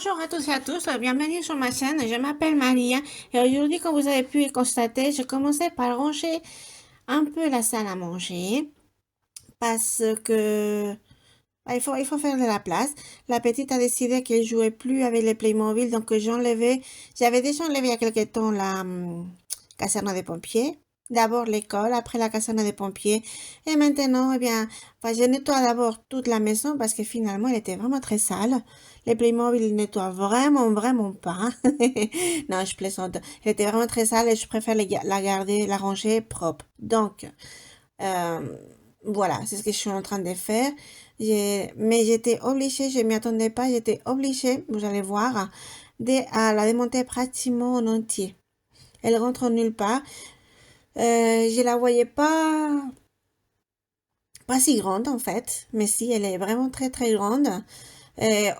Bonjour à tous et à tous, bienvenue sur ma chaîne, je m'appelle Maria et aujourd'hui comme vous avez pu le constater, je commençais par ranger un peu la salle à manger parce que il faut faire de la place. La petite a décidé qu'elle jouait plus avec les Playmobil donc j'avais déjà enlevé il y a quelque temps la caserne des pompiers. D'abord l'école, après la caserne des pompiers. Et maintenant, je nettoie d'abord toute la maison parce que finalement, elle était vraiment très sale. Les Playmobil, ils nettoient vraiment, vraiment pas. Non, je plaisante. Elle était vraiment très sale et je préfère la garder, la ranger propre. Donc, euh, voilà, c'est ce que je suis en train de faire. Mais j'étais obligée, je m'y attendais pas, j'étais obligée, vous allez voir, à la démonter pratiquement en entier. Elle rentre nulle part. Je la voyais pas si grande en fait, mais si, elle est vraiment très très grande.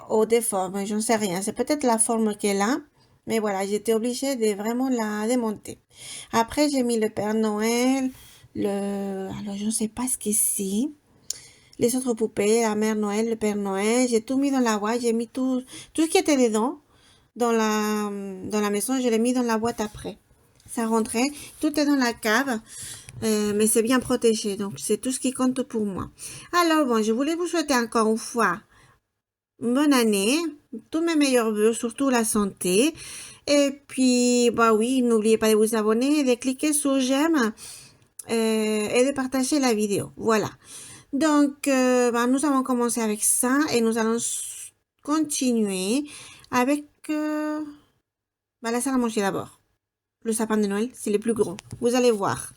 Au déforme, j'en sais rien. C'est peut-être la forme qu'elle a, mais voilà, j'étais obligée de vraiment la démonter. Après, j'ai mis le Père Noël, alors je ne sais pas ce que c'est. Les autres poupées, la Mère Noël, le Père Noël, j'ai tout mis dans la boîte, j'ai mis tout ce qui était dedans dans la maison, je l'ai mis dans la boîte après. Ça rentrait, tout est dans la cave. Mais c'est bien protégé, donc c'est tout ce qui compte pour moi. Alors bon, je voulais vous souhaiter encore une fois une bonne année, tous mes meilleurs vœux, surtout la santé. Et puis, bah oui, n'oubliez pas de vous abonner, de cliquer sur j'aime et de partager la vidéo. Voilà. Donc, nous avons commencé avec ça et nous allons continuer avec la salle à manger d'abord. Le sapin de Noël, c'est le plus gros. Vous allez voir.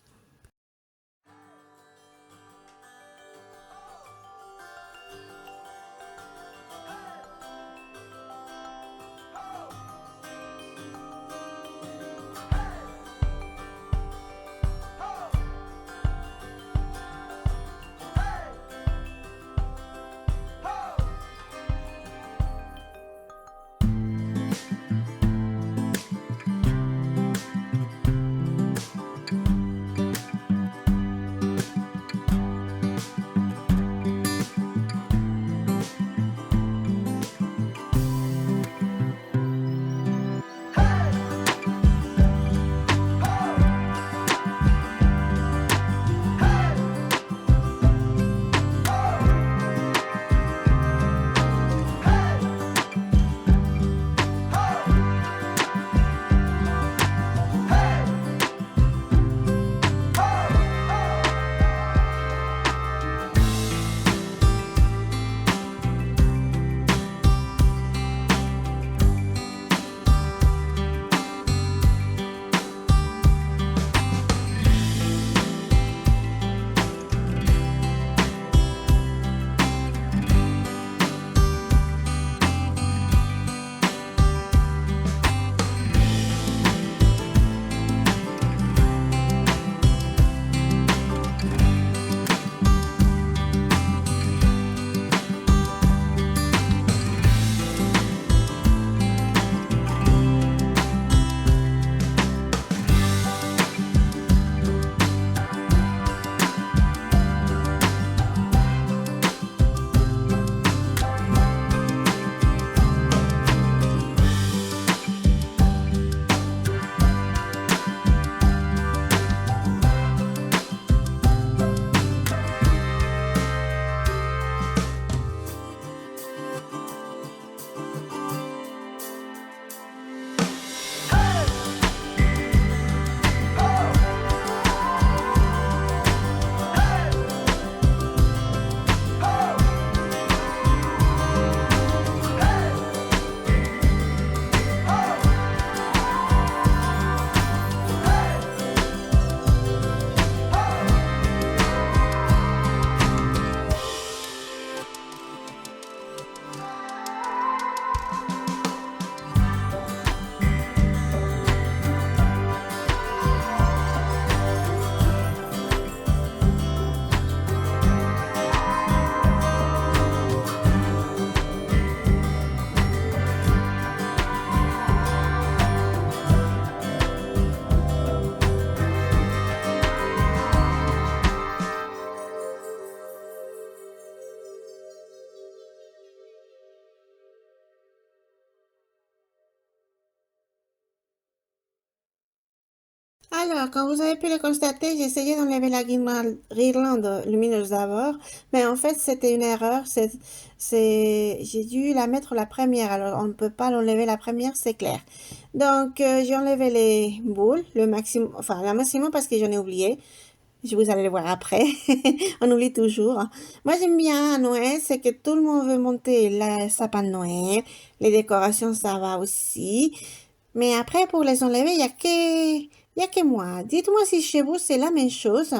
Alors, comme vous avez pu le constater, j'ai essayé d'enlever la guirlande lumineuse d'abord, mais en fait, c'était une erreur. J'ai dû la mettre la première, alors on ne peut pas l'enlever la première, c'est clair. Donc, j'ai enlevé les boules, le maximum, enfin, la maximum parce que j'en ai oublié. Je vous allez le voir après. On oublie toujours. Moi, j'aime bien à Noël, c'est que tout le monde veut monter le sapin de Noël. Les décorations, ça va aussi. Mais après, pour les enlever, il y a que moi. Dites-moi si chez vous, c'est la même chose.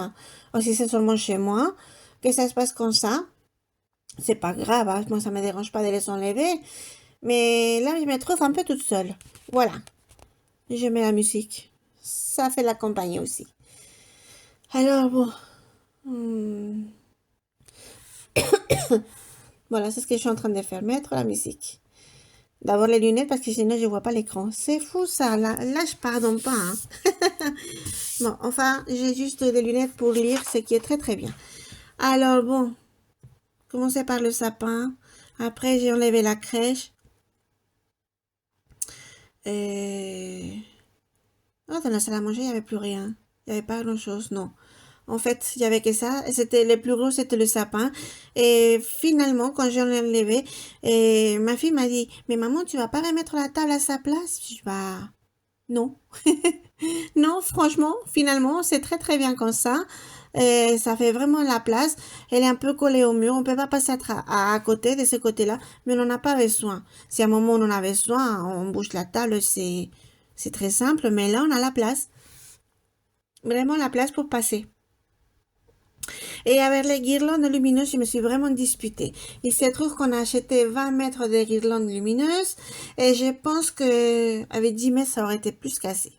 Ou si c'est seulement chez moi que ça se passe comme ça. C'est pas grave, hein. Moi, ça me dérange pas de les enlever. Mais là, je me trouve un peu toute seule. Voilà. Je mets la musique. Ça fait la compagnie aussi. Alors, bon. Hmm. Voilà, c'est ce que je suis en train de faire. Mettre la musique. D'abord les lunettes parce que sinon je vois pas l'écran. C'est fou ça. Là je pardonne pas, hein. Bon, enfin, j'ai juste des lunettes pour lire, ce qui est très très bien. Alors bon, commencer par le sapin. Après, j'ai enlevé la crèche. Et... Oh, dans la salle à manger, il n'y avait plus rien. Il n'y avait pas grand-chose, non. En fait, il n'y avait que ça. C'était le plus gros, c'était le sapin. Et finalement, quand j'en ai enlevé, et ma fille m'a dit, mais maman, tu vas pas remettre la table à sa place? Je dis, bah, non. Non, franchement, finalement, c'est très très bien comme ça. Et ça fait vraiment la place. Elle est un peu collée au mur. On peut pas passer à côté de ce côté-là, mais on n'en a pas besoin. Si à un moment on en a besoin, on bouge la table, c'est très simple. Mais là, on a la place. Vraiment la place pour passer. Et avec les guirlandes lumineuses, je me suis vraiment disputée. Il se trouve qu'on a acheté 20 mètres de guirlandes lumineuses et je pense que avec 10 mètres, ça aurait été plus qu'assez.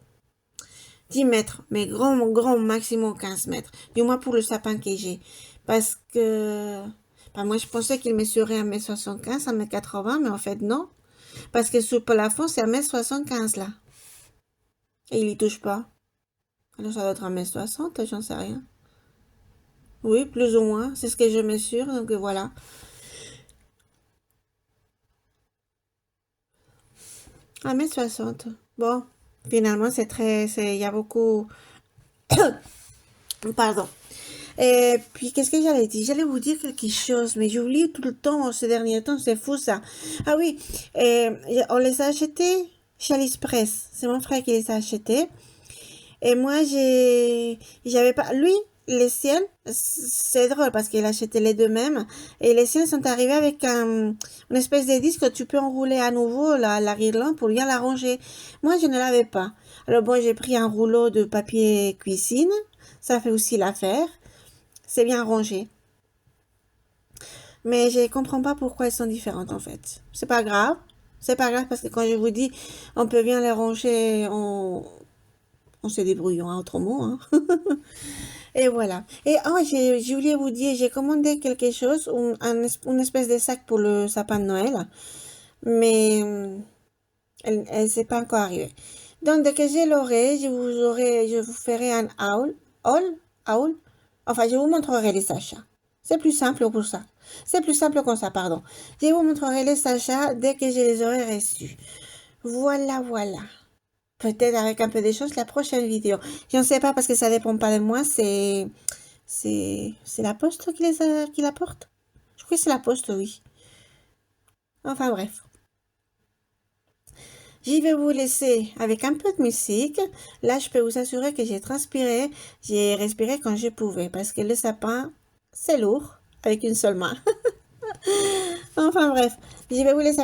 10 mètres, mais grand maximum 15 mètres. Du moins pour le sapin que j'ai. Parce que, bah, moi je pensais qu'il mesurait 1m75, 1m80, mais en fait non. Parce que sous le plafond, c'est 1m75 là. Et il y touche pas. Alors ça doit être 1m60, j'en sais rien. Oui, plus ou moins, c'est ce que je mesure, donc voilà. 1m60. Bon, finalement, il y a beaucoup, pardon. Et puis, qu'est-ce que j'allais dire? J'allais vous dire quelque chose, mais j'oublie tout le temps, ces derniers temps, c'est fou ça. Ah oui, on les a achetés chez AliExpress. C'est mon frère qui les a achetés. Et moi, j'avais pas, lui, les siennes, c'est drôle parce qu'il a acheté les deux mêmes. Et les siennes sont arrivées avec une espèce de disque que tu peux enrouler à nouveau la guirlande pour bien la ranger. Moi, je ne l'avais pas. Alors bon, j'ai pris un rouleau de papier cuisine. Ça fait aussi l'affaire. C'est bien rangé. Mais je ne comprends pas pourquoi elles sont différentes en fait. C'est pas grave. C'est pas grave parce que quand je vous dis on peut bien les ranger, on se débrouille en autre mot, hein. Et voilà. Et oh, j'ai oublié de vous dire, j'ai commandé quelque chose, une espèce de sac pour le sapin de Noël. Mais elle s'est pas encore arrivée. Donc dès que je l'aurai, je vous ferai un haul. Enfin, je vous montrerai les achats. C'est plus simple pour ça. C'est plus simple comme ça, pardon. Je vous montrerai les achats dès que je les aurai reçus. Voilà, voilà. Peut-être avec un peu de choses la prochaine vidéo. Je ne sais pas parce que ça dépend pas de moi. C'est la poste qui la porte. Je crois que c'est la poste, oui. Enfin bref. Je vais vous laisser avec un peu de musique. Là, je peux vous assurer que j'ai transpiré, j'ai respiré quand je pouvais parce que le sapin, c'est lourd avec une seule main. Enfin bref, je vais vous laisser.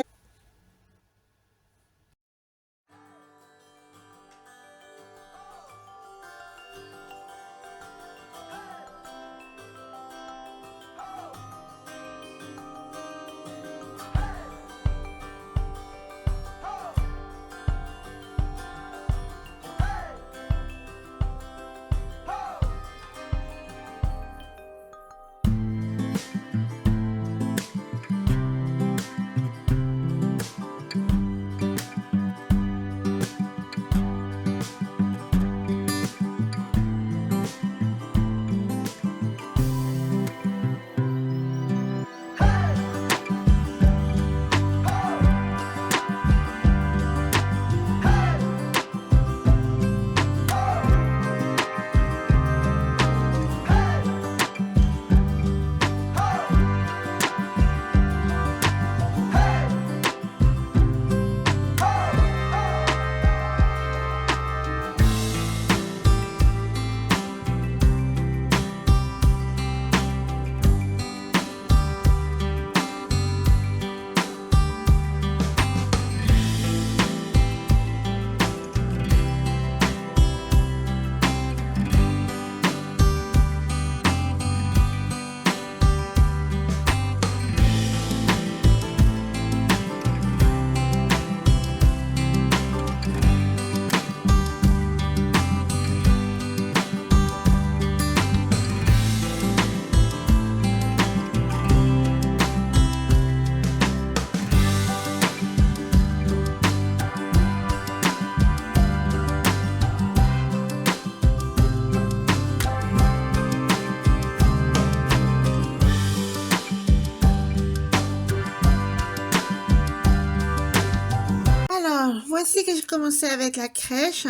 Alors, voici que j'ai commencé avec la crèche.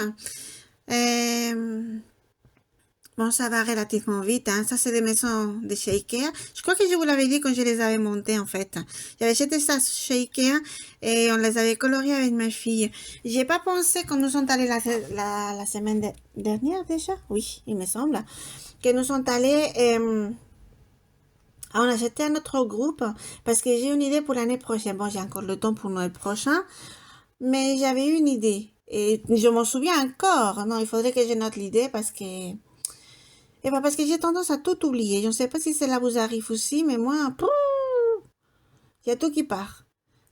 Euh, bon, ça va relativement vite, hein. Ça, c'est des maisons de chez Ikea. Je crois que je vous l'avais dit quand je les avais montées, en fait. J'avais acheté ça chez Ikea et on les avait coloriées avec ma fille. J'ai pas pensé quand nous sommes allés la semaine dernière déjà. Oui, il me semble. Que nous sommes allés, on a acheté un autre groupe parce que j'ai une idée pour l'année prochaine. Bon, j'ai encore le temps pour Noël prochain. Mais j'avais une idée. Et je m'en souviens encore. Non, il faudrait que je note l'idée parce que... Eh ben parce que j'ai tendance à tout oublier. Je ne sais pas si cela vous arrive aussi, mais moi, il y a tout qui part.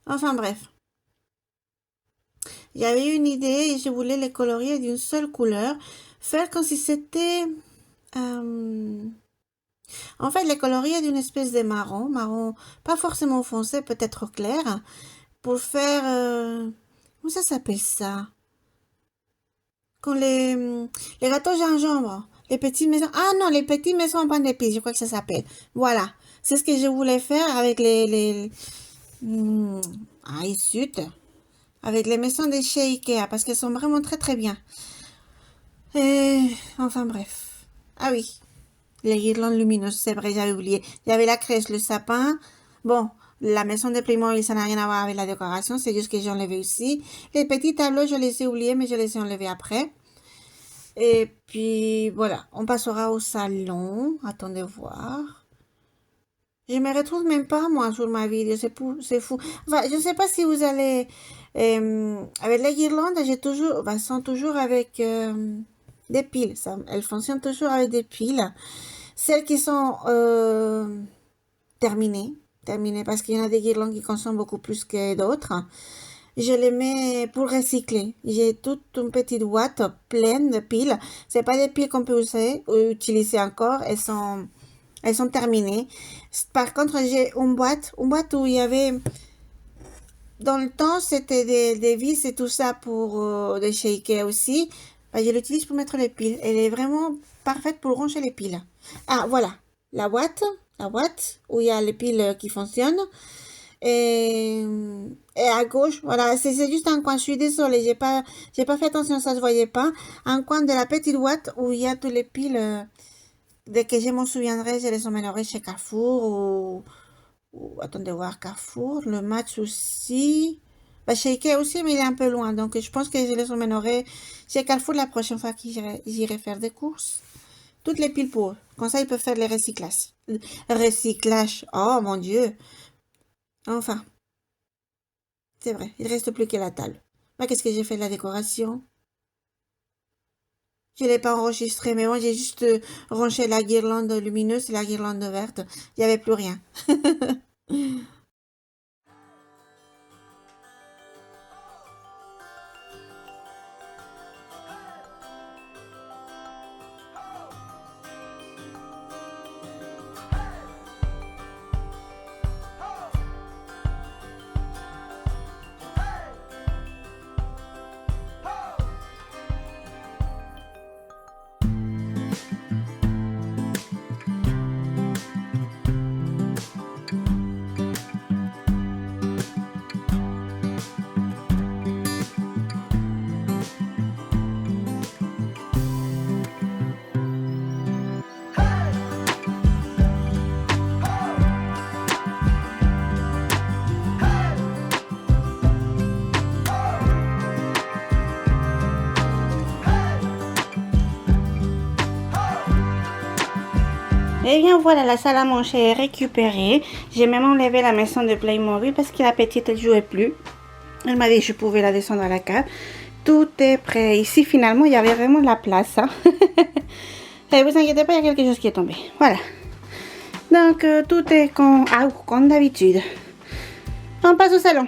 Enfin bref. J'avais une idée et je voulais les colorier d'une seule couleur. Faire comme si c'était... euh, En fait, les colorier d'une espèce de marron. Marron pas forcément foncé, peut-être clair. Pour faire... Comment ça s'appelle ça? Quand les gâteaux gingembre, les petits maisons. Ah non, les petits maisons en pain d'épices, je crois que ça s'appelle. Voilà. C'est ce que je voulais faire avec ah, ici, avec les maisons de chez Ikea, parce qu'elles sont vraiment très très bien. Et, enfin bref. Ah oui, les guirlandes lumineuses, c'est vrai, j'avais oublié. Il y avait la crèche, le sapin. Bon, la maison de Playmobil, ça n'a rien à voir avec la décoration, c'est juste que j'ai enlevé aussi. Les petits tableaux, je les ai oubliés, mais je les ai enlevés après. Et puis voilà, on passera au salon. Attendez voir. Je me retrouve même pas moi sur ma vidéo, c'est fou. Enfin, je ne sais pas si vous allez avec les guirlandes, j'ai toujours, enfin, sont toujours avec des piles. Ça, elles fonctionnent toujours avec des piles. Celles qui sont terminées parce qu'il y en a des guirlandes qui consomment beaucoup plus que d'autres. Je les mets pour recycler. J'ai toute une petite boîte pleine de piles. C'est pas des piles qu'on peut utiliser encore. Elles sont terminées. Par contre, j'ai une boîte où il y avait, dans le temps, c'était des vis et tout ça pour des chez Ikea aussi. Ben, je l'utilise pour mettre les piles. Elle est vraiment parfaite pour ranger les piles. Ah, voilà. La boîte où il y a les piles qui fonctionnent. Et, et à gauche, voilà, c'est juste un coin. Je suis désolée, j'ai pas fait attention, ça se voyait pas. Un coin de la petite boîte où il y a tous les piles. Dès que je m'en souviendrai, je les emmènerai chez Carrefour attendez voir Carrefour. Le match aussi. Bah, chez Ikea aussi, mais il est un peu loin. Donc, je pense que je les emmènerai chez Carrefour la prochaine fois que j'irai faire des courses. Toutes les piles pour eux. Comme ça, ils peuvent faire les recyclages. Recyclage. Oh mon Dieu. Enfin, c'est vrai, il reste plus que la table. Moi, qu'est-ce que j'ai fait de la décoration? Je l'ai pas enregistré, mais moi, j'ai juste rangé la guirlande lumineuse et la guirlande verte. Il n'y avait plus rien. Et bien voilà, la salle à manger est récupérée. J'ai même enlevé la maison de Playmobil parce que la petite, elle jouait plus. Elle m'a dit que je pouvais la descendre à la cave. Tout est prêt. Ici, finalement, il y avait vraiment de la place. Hein. Et vous inquiétez pas, il y a quelque chose qui est tombé. Voilà. Donc, tout est comme d'habitude. On passe au salon.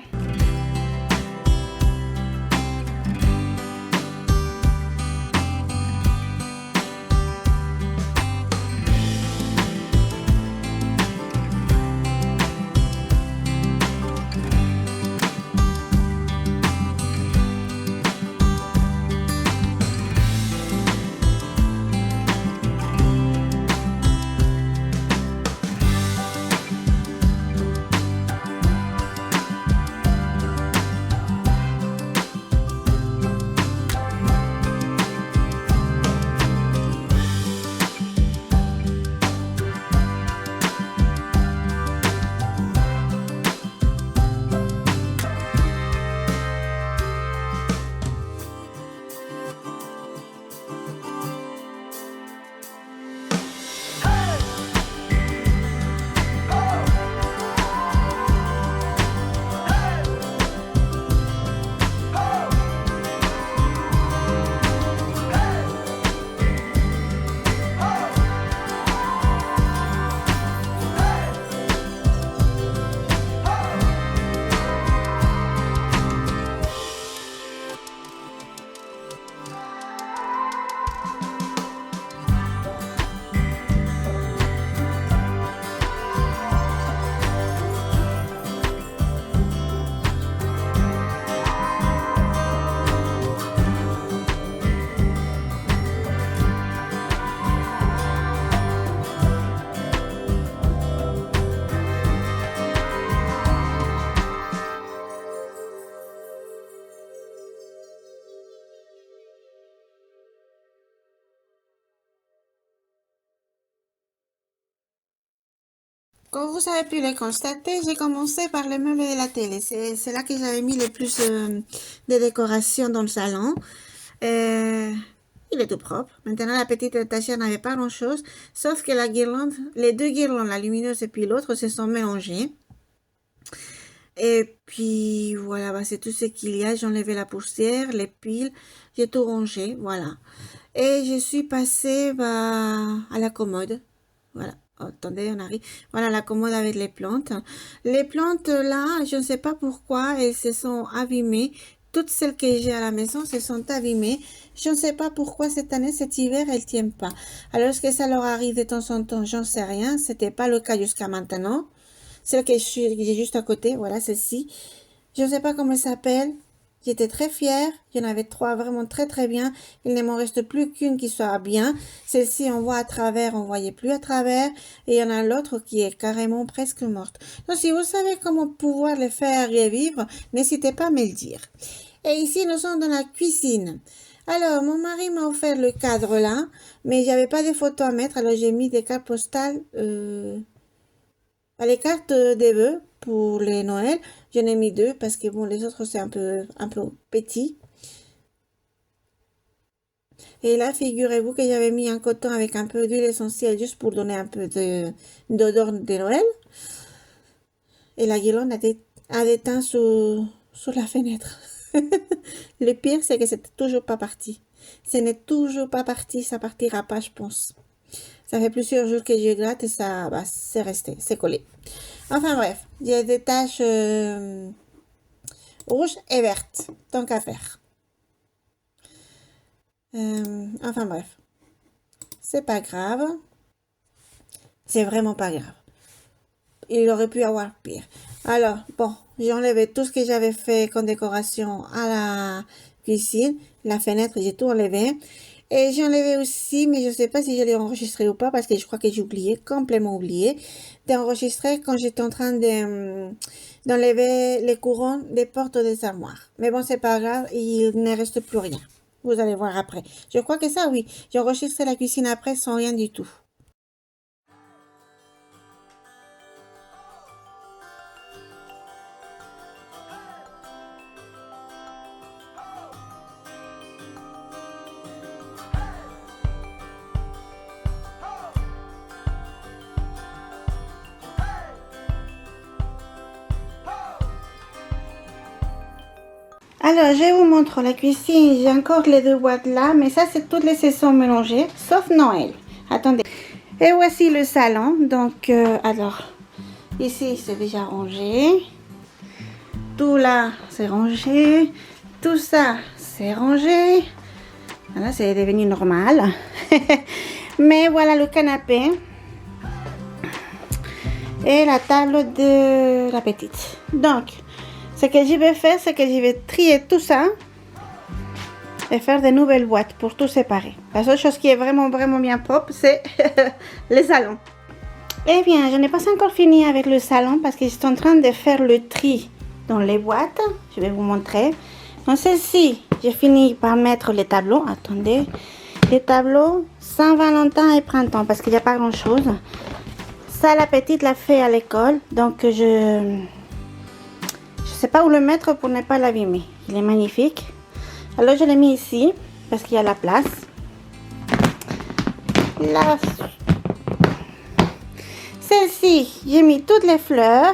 Comme vous avez pu le constater, j'ai commencé par le meuble de la télé. C'est là que j'avais mis le plus de décorations dans le salon. Euh, il est tout propre. Maintenant, la petite étagère n'avait pas grand-chose, sauf que la guirlande, les deux guirlandes, la lumineuse et puis l'autre, se sont mélangées. Et puis, voilà, bah, c'est tout ce qu'il y a. J'ai enlevé la poussière, les piles, j'ai tout rangé, voilà. Et je suis passée bah, à la commode. Voilà. Oh, attendez, on arrive. Voilà la commode avec les plantes. Les plantes là, je ne sais pas pourquoi, elles se sont abîmées. Toutes celles que j'ai à la maison se sont abîmées. Je ne sais pas pourquoi cette année, cet hiver, elles ne tiennent pas. Alors, est-ce que ça leur arrive de temps en temps? J'en sais rien. C'était pas le cas jusqu'à maintenant. Celle que j'ai juste à côté, voilà, celle-ci. Je ne sais pas comment elle s'appelle. J'étais très fière. Il y en avait trois vraiment très très bien. Il ne m'en reste plus qu'une qui soit bien. Celle-ci, on voit à travers, on voyait plus à travers. Et il y en a l'autre qui est carrément presque morte. Donc, si vous savez comment pouvoir les faire revivre, n'hésitez pas à me le dire. Et ici, nous sommes dans la cuisine. Alors, mon mari m'a offert le cadre là, mais j'avais pas de photos à mettre. Alors, j'ai mis des cartes postales, les cartes des vœux pour les Noël. J'en ai mis deux parce que bon, les autres c'est un peu petit. Et là, figurez-vous que j'avais mis un coton avec un peu d'huile essentielle juste pour donner un peu d'odeur de Noël. Et la guirlande a déteint sur la fenêtre. Le pire, c'est que c'est toujours pas parti. Ce n'est toujours pas parti, ça partira pas, je pense. Ça fait plusieurs jours que je gratte et ça, bah, c'est resté, c'est collé. Enfin bref, j'ai des taches rouges et vertes, tant qu'à faire. Enfin bref, c'est pas grave. C'est vraiment pas grave. Il aurait pu avoir pire. Alors, bon, j'ai enlevé tout ce que j'avais fait comme décoration à la cuisine. La fenêtre, j'ai tout enlevé. Et j'ai enlevé aussi, mais je ne sais pas si je l'ai enregistré ou pas, parce que je crois que j'ai oublié, complètement oublié, d'enregistrer quand j'étais en train d'enlever les couronnes des portes des armoires. Mais bon, c'est pas grave, il ne reste plus rien. Vous allez voir après. Je crois que ça, oui. J'ai enregistré la cuisine après sans rien du tout. Alors, je vous montre la cuisine. J'ai encore les deux boîtes là, mais ça, c'est toutes les saisons mélangées, sauf Noël. Attendez. Et voici le salon. Donc, alors, ici, c'est déjà rangé. Tout là, c'est rangé. Tout ça, c'est rangé. Voilà, c'est devenu normal. Mais voilà le canapé. Et la table de la petite. Donc, ce que je vais faire, c'est que je vais trier tout ça et faire de nouvelles boîtes pour tout séparer. La seule chose qui est vraiment bien propre, c'est le salon. Eh bien, je n'ai pas encore fini avec le salon parce que je suis en train de faire le tri dans les boîtes. Je vais vous montrer. Dans celle-ci, j'ai fini par mettre les tableaux. Attendez, les tableaux Saint-Valentin et printemps parce qu'il n'y a pas grand-chose. Ça, la petite l'a fait à l'école, donc je sais pas où le mettre pour ne pas l'abîmer. Il est magnifique. Alors je l'ai mis ici parce qu'il y a la place. Là, celle-ci, j'ai mis toutes les fleurs.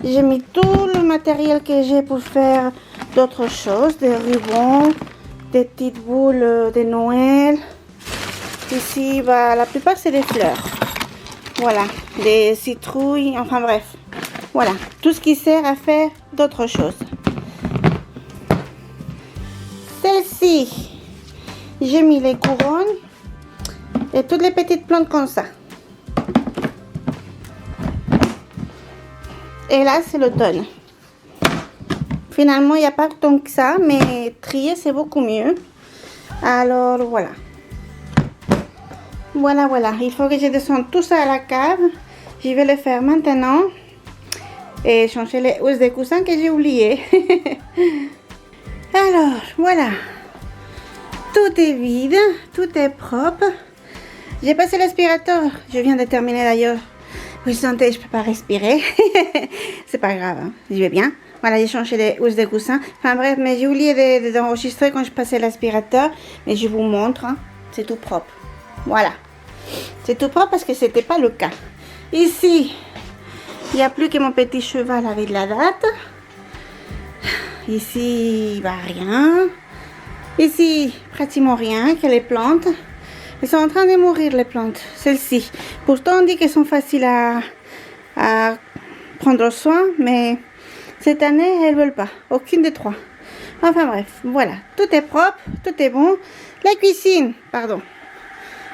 J'ai mis tout le matériel que j'ai pour faire d'autres choses, des rubans, des petites boules de Noël. Ici, bah, la plupart c'est des fleurs. Voilà, des citrouilles, enfin bref. Voilà, tout ce qui sert à faire d'autres choses. Celle-ci, j'ai mis les couronnes et toutes les petites plantes comme ça. Et là, c'est l'automne. Finalement, il n'y a pas tant que ça, mais trier, c'est beaucoup mieux. Alors, voilà. Voilà. Il faut que je descende tout ça à la cave. Je vais le faire maintenant. Et changer les housses des coussins que j'ai oublié. Alors, voilà. Tout est vide. Tout est propre. J'ai passé l'aspirateur. Je viens de terminer d'ailleurs Vous sentez, je peux pas respirer. C'est pas grave, hein. Je vais bien. Voilà, j'ai changé les housses de coussin. Enfin bref, mais j'ai oublié d'enregistrer quand je passais l'aspirateur. Mais je vous montre, hein. C'est tout propre. Voilà. C'est tout propre parce que c'était pas le cas. Ici, il n'y a plus que mon petit cheval avec la date. Ici, bah rien. Ici, pratiquement rien, que les plantes. Elles sont en train de mourir, les plantes, celles-ci. Pourtant, on dit qu'elles sont faciles à prendre soin, mais cette année, elles ne veulent pas. Aucune des trois. Enfin bref, voilà. Tout est propre, tout est bon. La cuisine, pardon.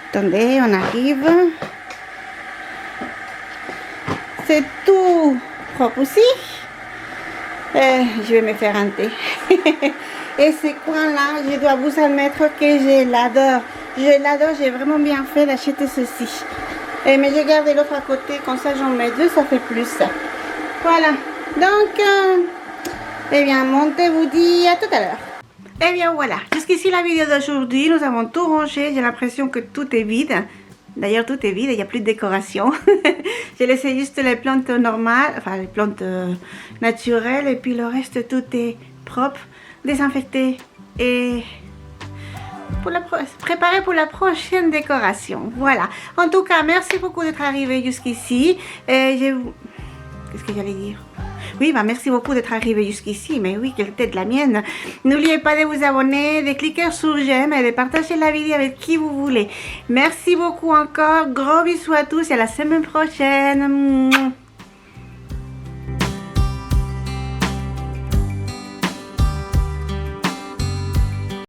Attendez, on arrive. C'est tout propre aussi. Je vais me faire un thé. Et ce coin-là, je dois vous admettre que je l'adore. Je l'adore, j'ai vraiment bien fait d'acheter ceci. Mais j'ai gardé l'autre à côté, comme ça j'en mets deux, ça fait plus. Voilà. Donc, eh bien, Monté vous dit à tout à l'heure. Eh bien, voilà. Jusqu'ici la vidéo d'aujourd'hui. Nous avons tout rangé. J'ai l'impression que tout est vide. D'ailleurs, tout est vide, il n'y a plus de décoration. J'ai laissé juste les plantes normales, enfin les plantes naturelles, et puis le reste, tout est propre, désinfecté et préparé pour la prochaine décoration. Voilà. En tout cas, merci beaucoup d'être arrivé jusqu'ici. Qu'est-ce que j'allais dire? Oui, bah merci beaucoup d'être arrivé jusqu'ici, mais oui, quelle tête la mienne. N'oubliez pas de vous abonner, de cliquer sur j'aime et de partager la vidéo avec qui vous voulez. Merci beaucoup encore, gros bisous à tous et à la semaine prochaine.